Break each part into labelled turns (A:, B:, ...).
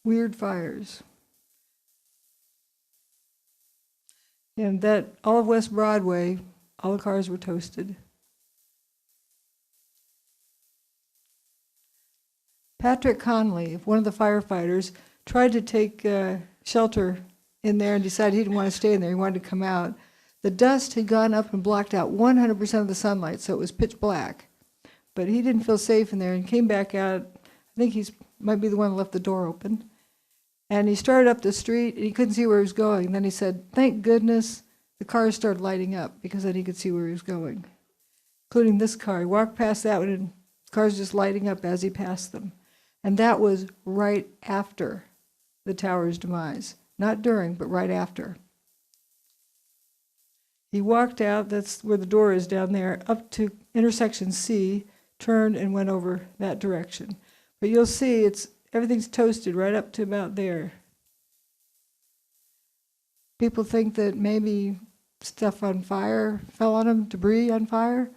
A: weird fires. And that all of West Broadway, all the cars were toasted. Patrick Conley, one of the firefighters, tried to take shelter in there and decided he didn't want to stay in there. He wanted to come out. The dust had gone up and blocked out 100% of the sunlight, so it was pitch black. But he didn't feel safe in there and came back out. I think he might be the one that left the door open. And he started up the street, and he couldn't see where he was going. And then he said, thank goodness the cars started lighting up, because then he could see where he was going, including this car. He walked past that one, and the cars just lighting up as he passed them. And that was right after the tower's demise. Not during, but right after. He walked out, that's where the door is down there, up to intersection C, turned and went over that direction. But you'll see everything's toasted right up to about there. People think that maybe stuff on fire fell on them, debris on fire.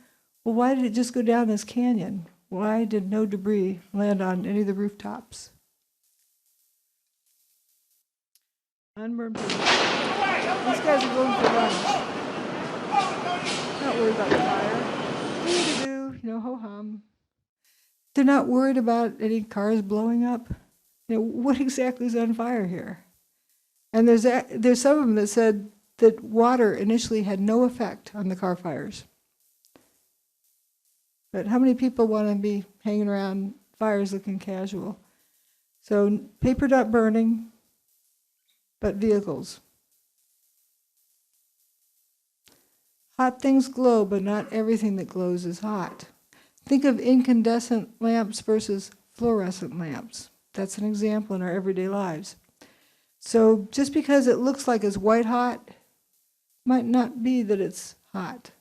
A: Well, why did it just go down this canyon? Why did no debris land on any of the rooftops? Unburned people. These guys are going for lunch. Not worried about the fire. Do, ho-hum. They're not worried about any cars blowing up. What exactly is on fire here? And there's some of them that said that water initially had no effect on the car fires. But how many people want to be hanging around fires looking casual? So paper not burning, but vehicles. Hot things glow, but not everything that glows is hot. Think of incandescent lamps versus fluorescent lamps. That's an example in our everyday lives. So just because it looks like it's white hot, might not be that it's hot.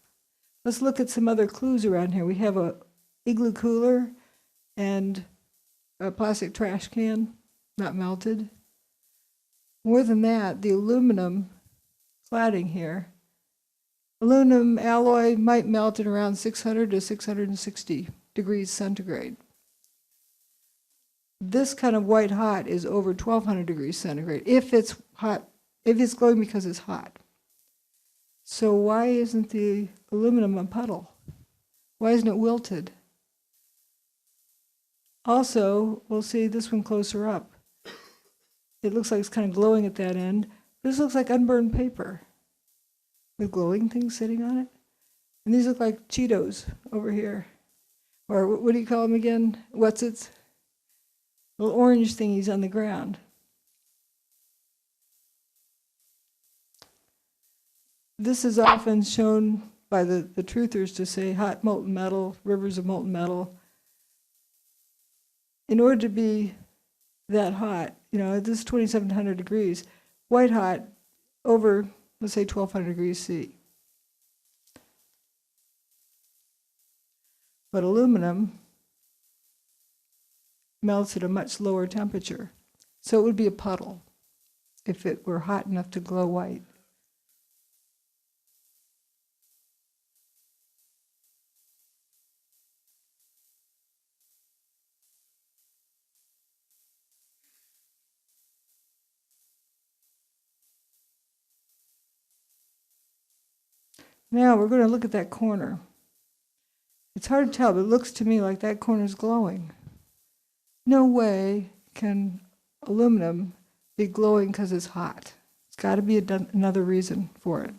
A: Let's look at some other clues around here. We have a igloo cooler and a plastic trash can, not melted. More than that, the aluminum cladding here. Aluminum alloy might melt at around 600 to 660 degrees centigrade. This kind of white hot is over 1200 degrees centigrade if it's hot, if it's glowing because it's hot. So why isn't the aluminum a puddle? Why isn't it wilted? Also, we'll see this one closer up. It looks like it's kind of glowing at that end. This looks like unburned paper with glowing things sitting on it. And these look like Cheetos over here. Or what do you call them again? What's its? Little orange thingies on the ground. This is often shown by the truthers to say hot molten metal, rivers of molten metal. In order to be that hot, this is 2,700 degrees, white hot over, let's say, 1,200 degrees C. But aluminum melts at a much lower temperature. So it would be a puddle if it were hot enough to glow white. Now we're going to look at that corner. It's hard to tell, but it looks to me like that corner is glowing. No way can aluminum be glowing because it's hot. It's got to be another reason for it.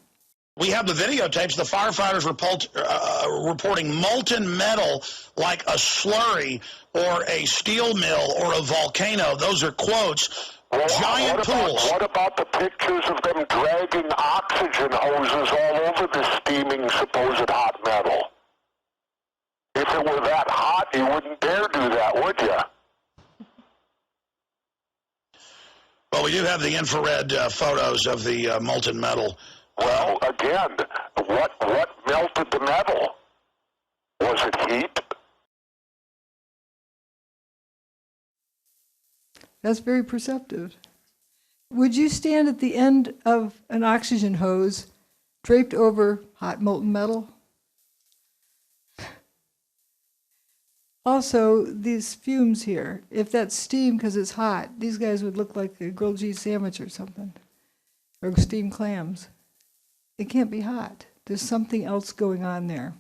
B: We have the videotapes. The firefighters reporting molten metal like a slurry or a steel mill or a volcano. Those are quotes.
C: Well,
B: Giant pools.
C: What about the pictures of them dragging oxygen hoses all over the steaming supposed hot metal? If it were that hot, you wouldn't dare do that, would you?
B: Well, we do have the infrared photos of the molten metal.
C: Well, again, what melted the metal? Was it heat?
A: That's very perceptive. Would you stand at the end of an oxygen hose draped over hot molten metal? Also, these fumes here, if that's steam because it's hot, these guys would look like a grilled cheese sandwich or something, or steamed clams. It can't be hot. There's something else going on there.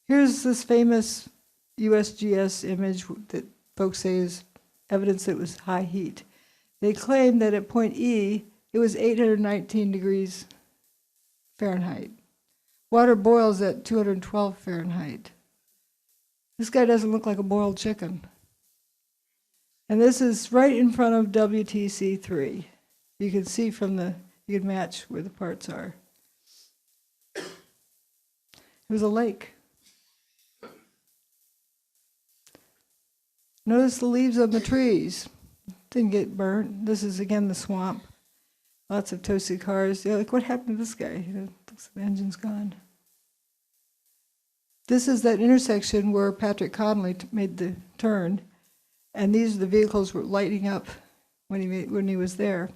A: Here's this famous USGS image that folks say is evidence that it was high heat. They claim that at point E, it was 819 degrees Fahrenheit. Water boils at 212 Fahrenheit. This guy doesn't look like a boiled chicken. And this is right in front of WTC3. You can see from you can match where the parts are. It was a lake. Notice the leaves on the trees. Didn't get burnt. This is, again, the swamp. Lots of toasted cars. Like, what happened to this guy? Looks like the engine's gone. This is that intersection where Patrick Connolly made the turn, and these are the vehicles were lighting up when he was there.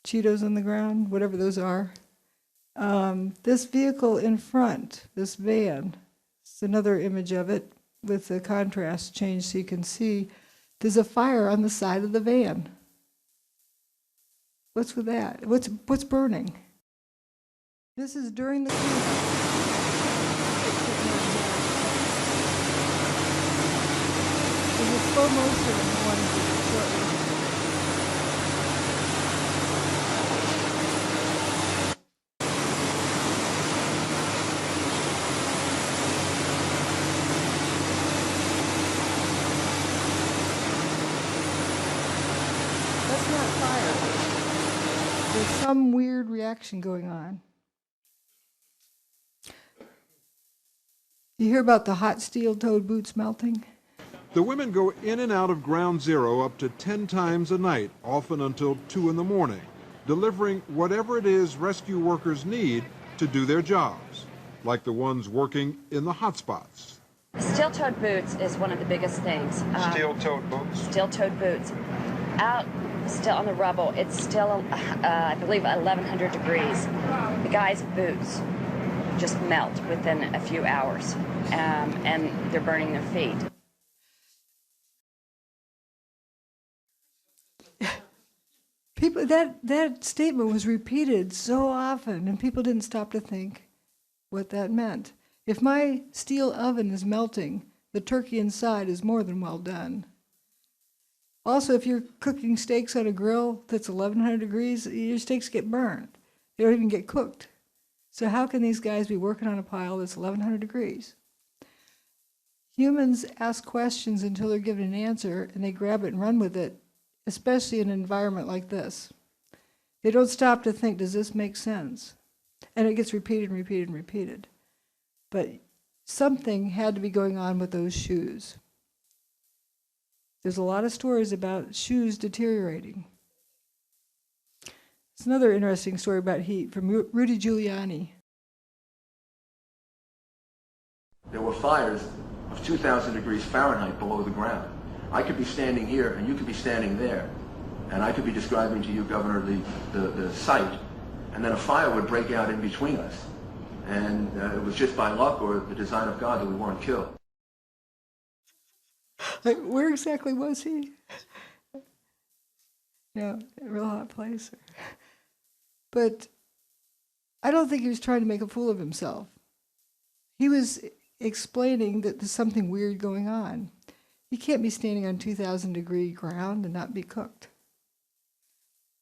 A: Cheetos on the ground, whatever those are. This vehicle in front, this van, it's another image of it with the contrast changed so you can see there's a fire on the side of the van. What's with that? What's burning? This is during the cleanup. There's a slow motion in one shortly. That's not fire. There's some weird reaction going on. You hear about the hot steel-toed boots melting?
D: The women go in and out of Ground Zero up to 10 times a night, often until 2 in the morning, delivering whatever it is rescue workers need to do their jobs, like the ones working in the hotspots.
E: Steel-toed boots is one of the biggest things.
D: Steel-toed boots?
E: Steel-toed boots. Out still on the rubble, it's still, I believe, 1,100 degrees. The guys' boots just melt within a few hours, and they're burning their feet.
A: People, that statement was repeated so often, and people didn't stop to think what that meant. If my steel oven is melting, the turkey inside is more than well done. Also, if you're cooking steaks on a grill that's 1,100 degrees, your steaks get burned. They don't even get cooked. So how can these guys be working on a pile that's 1,100 degrees? Humans ask questions until they're given an answer, and they grab it and run with it, especially in an environment like this. They don't stop to think, does this make sense? And it gets repeated and repeated and repeated. But something had to be going on with those shoes. There's a lot of stories about shoes deteriorating. It's another interesting story about heat from Rudy Giuliani.
F: There were fires of 2,000 degrees Fahrenheit below the ground. I could be standing here and you could be standing there, and I could be describing to you, Governor, the site, and then a fire would break out in between us. And it was just by luck or the design of God that we weren't killed.
A: Like, where exactly was he? No, a real hot place. But I don't think he was trying to make a fool of himself. He was explaining that there's something weird going on. You can't be standing on 2,000 degree ground and not be cooked.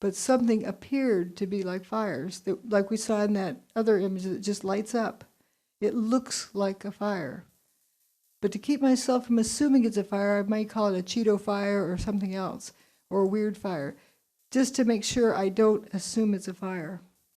A: But something appeared to be like fires, that, like we saw in that other image that just lights up. It looks like a fire. But to keep myself from assuming it's a fire, I might call it a Cheeto fire or something else, or a weird fire, just to make sure I don't assume it's a fire.